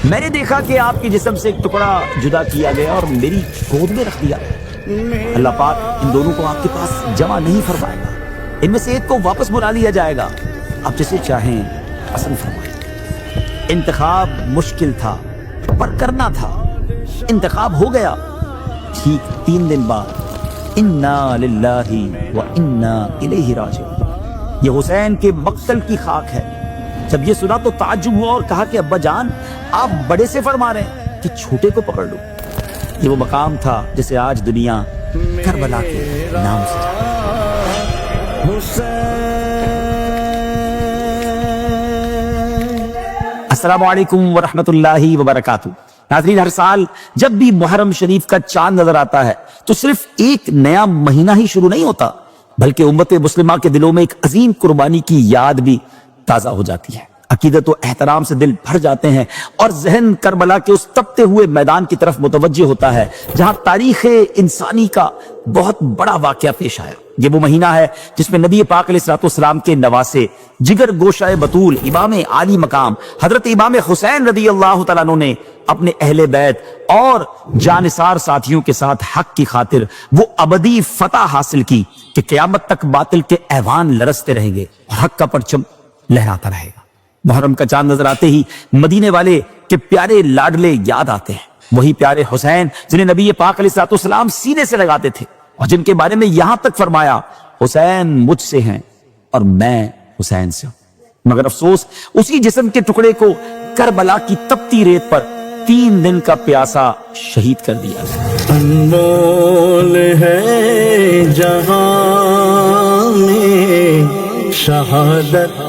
میں نے دیکھا کہ آپ کے جسم سے ایک ٹکڑا جدا کیا گیا اور میری گود میں رکھ دیا۔ اللہ پاک ان دونوں کو آپ کے پاس جمع نہیں فرمائے گا، ان میں سے ایک کو واپس بلا لیا جائے گا، آپ جسے چاہیں پسند فرمائیں۔ انتخاب مشکل تھا پر کرنا تھا، انتخاب ہو گیا۔ ٹھیک 3 دن بعد انا للہ و انا الیہ راجعون، یہ حسین کے مقتل کی خاک ہے۔ جب یہ سنا تو تعجب ہوا اور کہا کہ ابا جان آپ بڑے سے فرما رہے ہیں کہ چھوٹے کو پکڑ لو۔ یہ وہ مقام تھا جسے آج دنیا کربلا کے نام سے جانتی۔ السلام علیکم ورحمۃ اللہ وبرکاتہ۔ ناظرین، ہر سال جب بھی محرم شریف کا چاند نظر آتا ہے تو صرف ایک نیا مہینہ ہی شروع نہیں ہوتا، بلکہ امت مسلمہ کے دلوں میں ایک عظیم قربانی کی یاد بھی تازہ ہو جاتی ہے۔ عقیدت و احترام سے دل بھر جاتے ہیں اور ذہن کربلا کے اس تپتے ہوئے میدان کی طرف متوجہ ہوتا ہے جہاں تاریخ انسانی کا بہت بڑا واقعہ پیش آیا۔ یہ وہ مہینہ ہے جس میں نبی پاک علیہ السلام کے نواسے، جگر گوشہ بطول، امام عالی مقام حضرت امام حسین رضی اللہ تعالیٰ عنہ نے اپنے اہل بیت اور جانثار ساتھیوں کے ساتھ حق کی خاطر وہ ابدی فتح حاصل کی کہ قیامت تک باطل کے ایوان لرزتے رہیں گے اور حق کا پرچم لہراتا رہے گا۔ محرم کا چاند نظر آتے ہی مدینے والے کے پیارے لاڈلے یاد آتے ہیں، وہی پیارے حسین جنہیں نبی پاک علیہ السلام سینے سے لگاتے تھے اور جن کے بارے میں یہاں تک فرمایا حسین مجھ سے ہیں اور میں حسین سے ہوں۔ مگر افسوس اسی جسم کے ٹکڑے کو کربلا کی تپتی ریت پر 3 دن کا پیاسا شہید کر دیا گیا۔ انمول ہے جہاں میں شہادت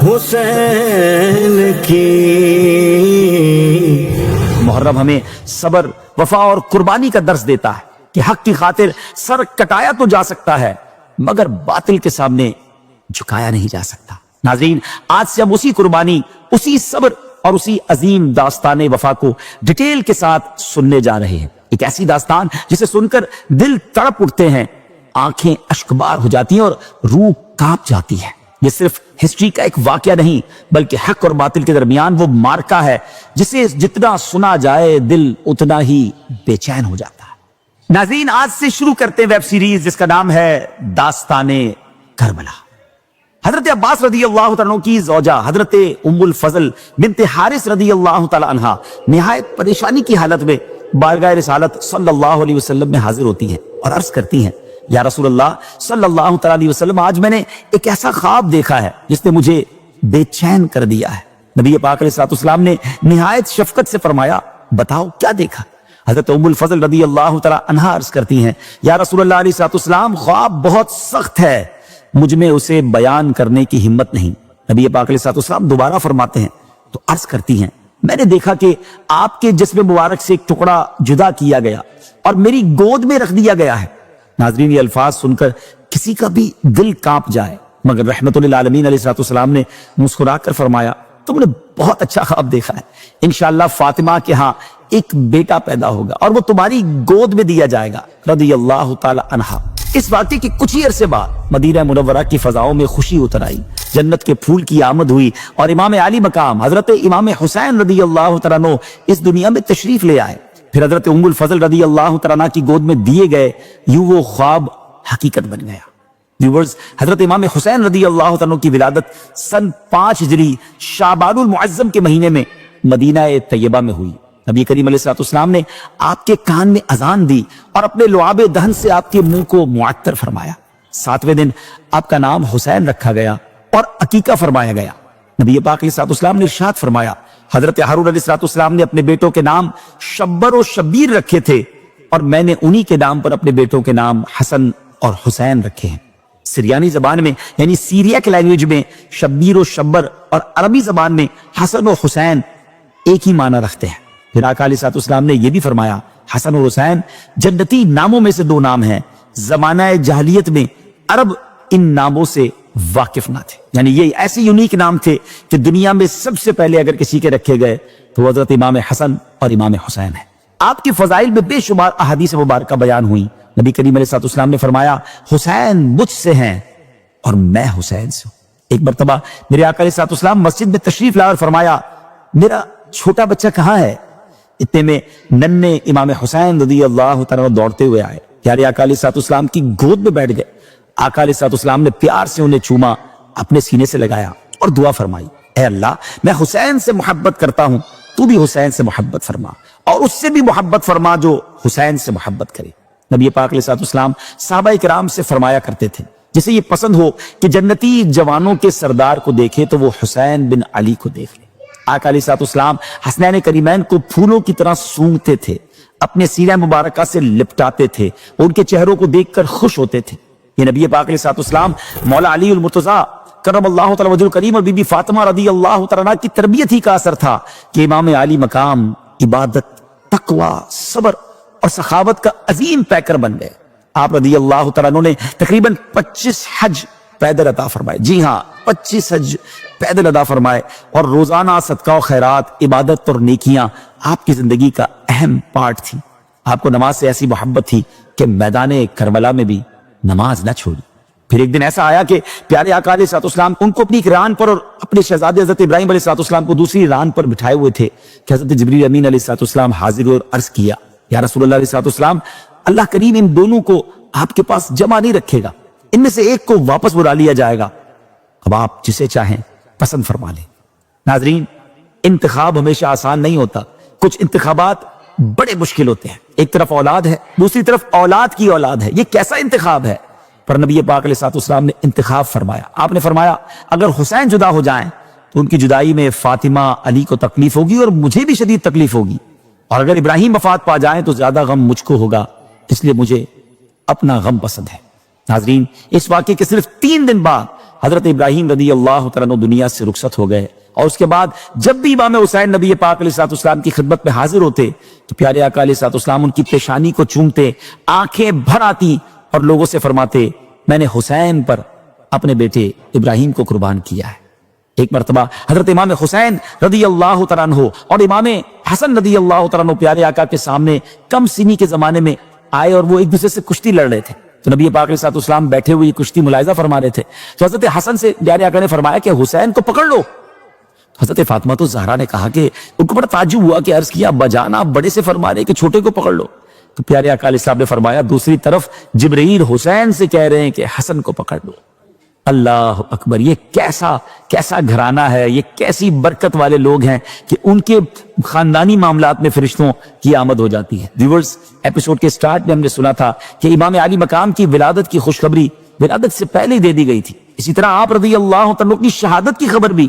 حسین کی۔ محرم ہمیں صبر، وفا اور قربانی کا درس دیتا ہے کہ حق کی خاطر سر کٹایا تو جا سکتا ہے مگر باطل کے سامنے جھکایا نہیں جا سکتا۔ ناظرین، آج سے ہم اسی قربانی، اسی صبر اور اسی عظیم داستان وفا کو ڈیٹیل کے ساتھ سننے جا رہے ہیں۔ ایک ایسی داستان جسے سن کر دل تڑپ اٹھتے ہیں، آنکھیں اشکبار ہو جاتی ہیں اور روح کانپ جاتی ہے۔ یہ صرف ہسٹری کا ایک واقعہ نہیں بلکہ حق اور باطل کے درمیان وہ مارکا ہے جسے جتنا سنا جائے دل اتنا ہی بے چین ہو جاتا ہے۔ ناظرین، آج سے شروع کرتے ہیں ویب سیریز جس کا نام ہے داستان کربلا۔ حضرت عباس رضی اللہ تعالیٰ عنہ کی زوجہ حضرت ام الفضل بنت حارث رضی اللہ تعالیٰ عنہ نہایت پریشانی کی حالت میں بارگاہ رسالت صلی اللہ علیہ وسلم میں حاضر ہوتی ہیں اور عرض کرتی ہیں، یا رسول اللہ صلی اللہ تعالیٰ علیہ وسلم، آج میں نے ایک ایسا خواب دیکھا ہے جس نے مجھے بے چین کر دیا ہے۔ نبی پاک علیہ السلام نے نہایت شفقت سے فرمایا، بتاؤ کیا دیکھا؟ حضرت ام الفضل رضی اللہ تعالیٰ عنہا عرض کرتی ہیں، یا رسول اللہ علیہ السلام، خواب بہت سخت ہے، مجھ میں اسے بیان کرنے کی ہمت نہیں۔ نبی پاک علیہ السلام دوبارہ فرماتے ہیں تو عرض کرتی ہیں، میں نے دیکھا کہ آپ کے جسم مبارک سے ایک ٹکڑا جدا کیا گیا اور میری گود میں رکھ دیا گیا ہے۔ ناظرین، یہ الفاظ سن کر کسی کا بھی دل کانپ جائے، مگر رحمت للعالمین علیہ السلام نے مسکرا کر فرمایا، تم نے بہت اچھا خواب دیکھا ہے، انشاءاللہ فاطمہ کے ہاں ایک بیٹا پیدا ہوگا اور وہ تمہاری گود میں دیا جائے گا رضی اللہ تعالی عنہا۔ اس واقعے کی کچھ ہی عرصے بعد مدینہ منورہ کی فضاؤں میں خوشی اتر آئی، جنت کے پھول کی آمد ہوئی اور امام عالی مقام حضرت امام حسین رضی اللہ تعالیٰ عنہ اس دنیا میں تشریف لے آئے، پھر حضرت ام الفضل رضی اللہ تعالیٰ عنہ کی گود میں دیے گئے، یوں وہ خواب حقیقت بن گیا۔ ویورز، حضرت امام حسین رضی اللہ تعالیٰ عنہ کی ولادت سن 5 ہجری شعبان المعظم کے مہینے میں مدینہ طیبہ میں ہوئی۔ نبی کریم علیہ السلام نے آپ کے کان میں اذان دی اور اپنے لعاب دہن سے آپ کے منہ کو معطر فرمایا۔ 7ویں دن آپ کا نام حسین رکھا گیا اور عقیقہ فرمایا گیا۔ نبی پاک علیہ السلام نے ارشاد فرمایا، حضرت ہارون علیہ السلام نے اپنے بیٹوں کے نام شبر و شبیر رکھے تھے اور میں نے انہی کے نام پر اپنے بیٹوں کے نام حسن اور حسین رکھے ہیں۔ سریانی زبان میں یعنی سیریا کے لینگویج میں شبیر و شبر اور عربی زبان میں حسن و حسین ایک ہی معنی رکھتے ہیں۔ پھر آقا علیہ السلام نے یہ بھی فرمایا، حسن اور حسین جنتی ناموں میں سے 2 نام ہیں، زمانہ جاہلیت میں عرب ان ناموں سے واقف نہ تھے، یعنی یہ ایسے یونیک نام تھے کہ دنیا میں سب سے پہلے اگر کسی کے رکھے گئے تو حضرت امام حسن اور امام حسین ہیں۔ آپ کی فضائل میں بے شمار احادیث مبارکہ بیان ہوئی۔ نبی کریم علیہ السلام نے فرمایا، حسین مجھ سے ہیں اور میں حسین سے ہوں۔ ایک مرتبہ میرے آقا علیہ السلام مسجد میں تشریف لا اور فرمایا، میرا چھوٹا بچہ کہاں ہے؟ اتنے میں ننھے امام حسین رضی اللہ تعالیٰ دوڑتے ہوئے آئے، پیارے آقا علیہ الصلوۃ والسلام کی گود میں بیٹھ گئے۔ آقا علیہ الصلوۃ والسلام نے پیار سے انہیں چوما، اپنے سینے سے لگایا اور دعا فرمائی، اے اللہ میں حسین سے محبت کرتا ہوں، تو بھی حسین سے محبت فرما اور اس سے بھی محبت فرما جو حسین سے محبت کرے۔ نبی پاک علیہ الصلوۃ والسلام صحابہ کرام سے فرمایا کرتے تھے جسے یہ پسند ہو کہ جنتی جوانوں کے سردار کو دیکھے تو وہ حسین بن علی کو دیکھ لے۔ آقا علیہ الصلوۃ والسلام حسنین کریمین کو پھولوں کی طرح سونگتے تھے، اپنے سینہ مبارکہ سے لپٹاتے تھے، ان کے چہروں کو دیکھ کر خوش ہوتے تھے۔ یہ نبی پاک علیہ الصلوۃ والسلام مولا علی المرتضیٰ کرم اللہ تعالی وجہ الکریم اور بی بی فاطمہ رضی اللہ تعالیٰ عنہ کی تربیت ہی کا اثر تھا کہ امام علی مقام عبادت، تقوی، صبر اور سخاوت کا عظیم پیکر بن گئے۔ آپ رضی اللہ تعالیٰ عنہ نے تقریباً 25 حج پیدل عطا فرمائے، جی ہاں 25 حج پیدل ادا فرمائے، اور روزانہ صدقہ و خیرات، عبادت اور نیکیاں آپ کی زندگی کا اہم پارٹ تھی۔ آپ کو نماز سے ایسی محبت تھی کہ میدان کربلا میں بھی نماز نہ چھوڑی۔ پھر ایک دن ایسا آیا کہ پیارے آقا علیہ الصلوۃ والسلام ان کو اپنی ایک ران پر اور اپنے شہزادے حضرت ابراہیم علیہ الصلوۃ والسلام کو دوسری ران پر بٹھائے ہوئے تھے کہ حضرت جبریل امین علیہ الصلوۃ والسلام حاضر ہوئے اور عرض کیا، یا رسول اللہ علیہ الصلوۃ والسلام، اللہ کریم ان دونوں کو آپ کے پاس جمع نہیں رکھے گا، ان میں سے ایک کو واپس بلا لیا جائے گا، اب آپ جسے چاہیں پسند فرما لیں۔ ناظرین، انتخاب ہمیشہ آسان نہیں ہوتا، کچھ انتخابات بڑے مشکل ہوتے ہیں۔ ایک طرف اولاد ہے، دوسری طرف اولاد کی اولاد ہے، یہ کیسا انتخاب ہے؟ پر نبی پاک علیہ الصلوۃ والسلام نے انتخاب فرمایا۔ آپ نے فرمایا اگر حسین جدا ہو جائیں تو ان کی جدائی میں فاطمہ علی کو تکلیف ہوگی اور مجھے بھی شدید تکلیف ہوگی، اور اگر ابراہیم وفات پا جائیں تو زیادہ غم مجھ کو ہوگا، اس لیے مجھے اپنا غم پسند ہے۔ ناظرین، اس واقعے کے صرف 3 دن بعد حضرت ابراہیم رضی اللہ تعالیٰ عنہ دنیا سے رخصت ہو گئے، اور اس کے بعد جب بھی امام حسین نبی پاک علیہ الصلوۃ والسلام کی خدمت میں حاضر ہوتے تو پیارے آقا علیہ الصلوۃ والسلام ان کی پیشانی کو چومتے، آنکھیں بھر آتی اور لوگوں سے فرماتے، میں نے حسین پر اپنے بیٹے ابراہیم کو قربان کیا ہے۔ ایک مرتبہ حضرت امام حسین رضی اللہ تعالیٰ عنہ اور امام حسن رضی اللہ تعالیٰ عنہ پیارے آقا کے سامنے کم سنی کے زمانے میں آئے اور وہ ایک دوسرے سے کشتی لڑ رہے تھے، تو نبی پاک علیہ الصلوۃ والسلام بیٹھے ہوئے کشتی ملاحظہ فرما رہے تھے، تو حضرت حسن سے پیارے آقا نے فرمایا کہ حسین کو پکڑ لو۔ حضرت فاطمہ تو زہرا نے کہا کہ ان کو بڑا تعجب ہوا کہ عرض کیا، ابا جان آپ بڑے سے فرما رہے کہ چھوٹے کو پکڑ لو؟ تو پیارے آقا علیہ السلام نے فرمایا، دوسری طرف جبرائیل حسین سے کہہ رہے ہیں کہ حسن کو پکڑ لو۔ اللہ اکبر، یہ کیسا گھرانہ ہے، یہ کیسی برکت والے لوگ ہیں کہ ان کے خاندانی معاملات میں فرشتوں کی آمد ہو جاتی ہے۔ ویورز، ایپیسوڈ کے سٹارٹ میں ہم نے سنا تھا کہ امام علی مقام کی ولادت کی خوشخبری ولادت سے پہلے ہی دے دی گئی تھی، اسی طرح آپ رضی اللہ تعالیٰ کی شہادت کی خبر بھی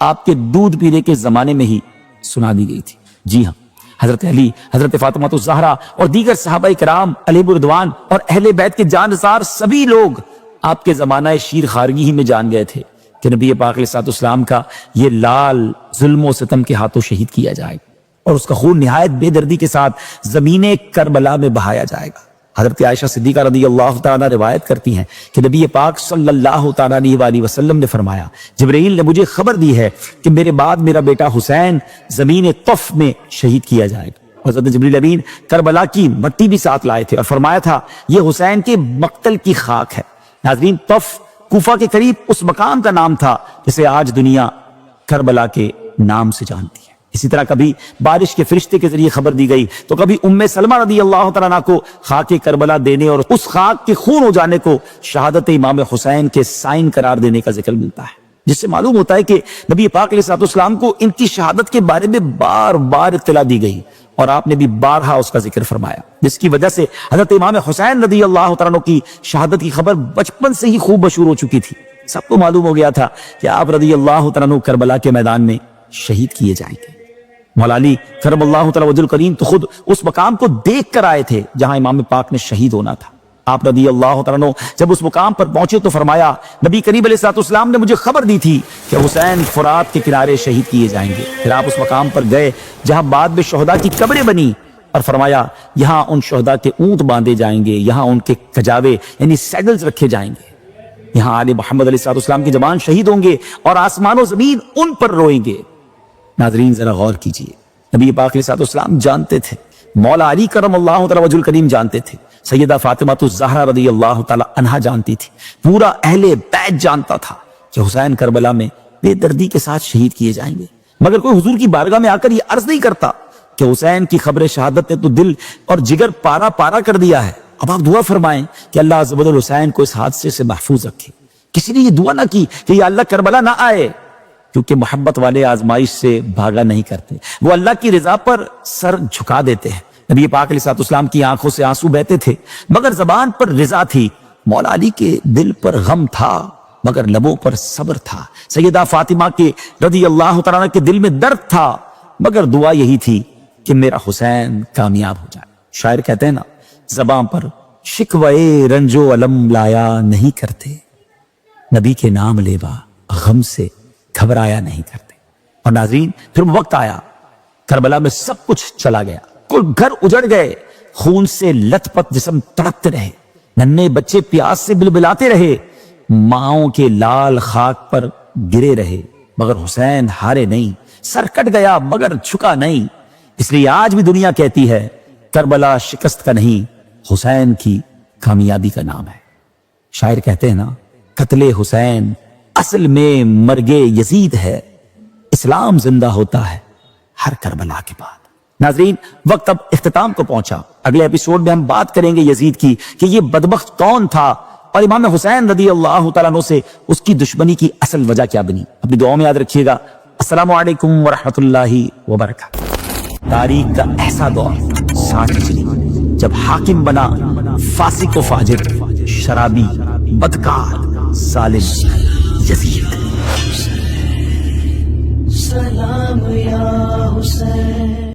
آپ کے دودھ پینے کے زمانے میں ہی سنا دی گئی تھی۔ جی ہاں، حضرت علی، حضرت فاطمہ الزہرا اور دیگر صحابہ کرام علیہم الرضوان اور اہل بیت کے جانثار سبھی لوگ آپ کے زمانہ شیر خارگی ہی میں جان گئے تھے کہ نبی پاک علیہ الصلوۃ والسلام کا یہ لال ظلم و ستم کے ہاتھوں شہید کیا جائے گا اور اس کا خون نہایت بے دردی کے ساتھ زمین کربلا میں بہایا جائے گا۔ حضرت عائشہ صدیقہ رضی اللہ تعالیٰ روایت کرتی ہیں کہ نبی پاک صلی اللہ تعالیٰ علیہ وسلم نے فرمایا، جبرائیل نے مجھے خبر دی ہے کہ میرے بعد میرا بیٹا حسین زمین طف میں شہید کیا جائے گا۔ حضرت جبرائیل امین کربلا کی مٹی بھی ساتھ لائے تھے اور فرمایا تھا یہ حسین کے مقتل کی خاک ہے۔ ناظرین، طف کوفہ کے قریب اس مقام کا نام تھا جسے آج دنیا کربلا کے نام سے جانتی ہے۔ اسی طرح کبھی بارش کے فرشتے کے ذریعے خبر دی گئی تو کبھی ام سلمہ رضی اللہ تعالیٰ عنہ کو خاک کربلا دینے اور اس خاک کے خون ہو جانے کو شہادت امام حسین کے سائن قرار دینے کا ذکر ملتا ہے، جس سے معلوم ہوتا ہے کہ نبی پاک علیہ الصلوۃ والسلام کو ان کی شہادت کے بارے میں بار بار اطلاع دی گئی اور آپ نے بھی بارہا اس کا ذکر فرمایا، جس کی وجہ سے حضرت امام حسین رضی اللہ تعالیٰ عنہ کی شہادت کی خبر بچپن سے ہی خوب مشہور ہو چکی تھی۔ سب کو معلوم ہو گیا تھا کہ آپ رضی اللہ تعالیٰ عنہ کربلا کے میدان میں شہید کیے جائیں گے۔ مولا علی کرم اللہ تعالیٰ وجہ الکریم تو خود اس مقام کو دیکھ کر آئے تھے جہاں امام پاک نے شہید ہونا تھا۔ آپ رضی اللہ تعالیٰ عنہ جب اس مقام پر پہنچے تو فرمایا، نبی کریم علیہ الصلوۃ والسلام نے مجھے خبر دی تھی کہ حسین فرات کے کنارے شہید کیے جائیں گے۔ پھر آپ اس مقام پر گئے جہاں بعد میں شہداء کی قبریں بنی اور فرمایا یہاں ان شہداء کے اونٹ باندھے جائیں گے، یہاں ان کے کجاوے یعنی سیڈلز رکھے جائیں گے، یہاں آل محمد علیہ الصلوۃ والسلام کے جوان شہید ہوں گے اور آسمان و زمین ان پر روئیں گے۔ ناظرین، ذرا غور کیجئے، نبی پاک علیہ الصلوۃ والسلام جانتے تھے، مولا علی کرم اللہ تعالیٰ وجہ الکریم جانتے تھے، سیدہ فاطمہ الزہرا رضی اللہ تعالیٰ عنہا جانتی تھی، پورا اہل بیت جانتا تھا کہ حسین کربلا میں بے دردی کے ساتھ شہید کیے جائیں گے۔ مگر کوئی حضور کی بارگاہ میں آ کر یہ عرض نہیں کرتا کہ حسین کی خبر شہادت نے تو دل اور جگر پارا پارا کر دیا ہے، اب آپ دعا فرمائیں کہ اللہ عز و جل حسین کو اس حادثے سے محفوظ رکھے۔ کسی نے یہ دعا نہ کی کہ یا اللہ کربلا نہ آئے، کیونکہ محبت والے آزمائش سے بھاگا نہیں کرتے، وہ اللہ کی رضا پر سر جھکا دیتے ہیں۔ نبی پاک علیہ السلام کی آنکھوں سے آنسو بہتے تھے مگر زبان پر رضا تھی، مولا علی کے دل پر غم تھا مگر لبوں پر صبر تھا، سیدہ فاطمہ کے رضی اللہ تعالیٰ عنہ کے دل میں درد تھا مگر دعا یہی تھی کہ میرا حسین کامیاب ہو جائے۔ شاعر کہتے ہیں نا، زبان پر شکوے رنج و علم لایا نہیں کرتے، نبی کے نام لیوا غم سے گھبرایا نہیں کرتے۔ اور ناظرین پھر وقت آیا، کربلا میں سب کچھ چلا گیا، کل گھر اجڑ گئے، خون سے لت پت جسم تڑپتے رہے، ننھے بچے پیاس سے بلبلاتے رہے، ماؤں کے لال خاک پر گرے رہے مگر حسین ہارے نہیں، سر کٹ گیا مگر جھکا نہیں۔ اس لیے آج بھی دنیا کہتی ہے کربلا شکست کا نہیں، حسین کی کامیابی کا نام ہے۔ شاعر کہتے ہیں نا، قتل حسین اصل میں مرگ یزید ہے، اسلام زندہ ہوتا ہے ہر کربلا کے بعد۔ ناظرین وقت اب اختتام کو پہنچا، اگلے ایپیسوڈ میں ہم بات کریں گے یزید کی کہ یہ بدبخت کون تھا اور امام حسین رضی اللہ تعالیٰ عنہ سے اس کی دشمنی کی اصل وجہ کیا بنی۔ اپنی دعاؤں میں یاد رکھیے گا۔ السلام علیکم ورحمۃ اللہ وبرکاتہ۔ تاریخ کا ایسا دور ساتھ چلی جب حاکم بنا فاسق و فاجر، شرابی، بدکار، ظالم یزید۔ سلام یا حسین۔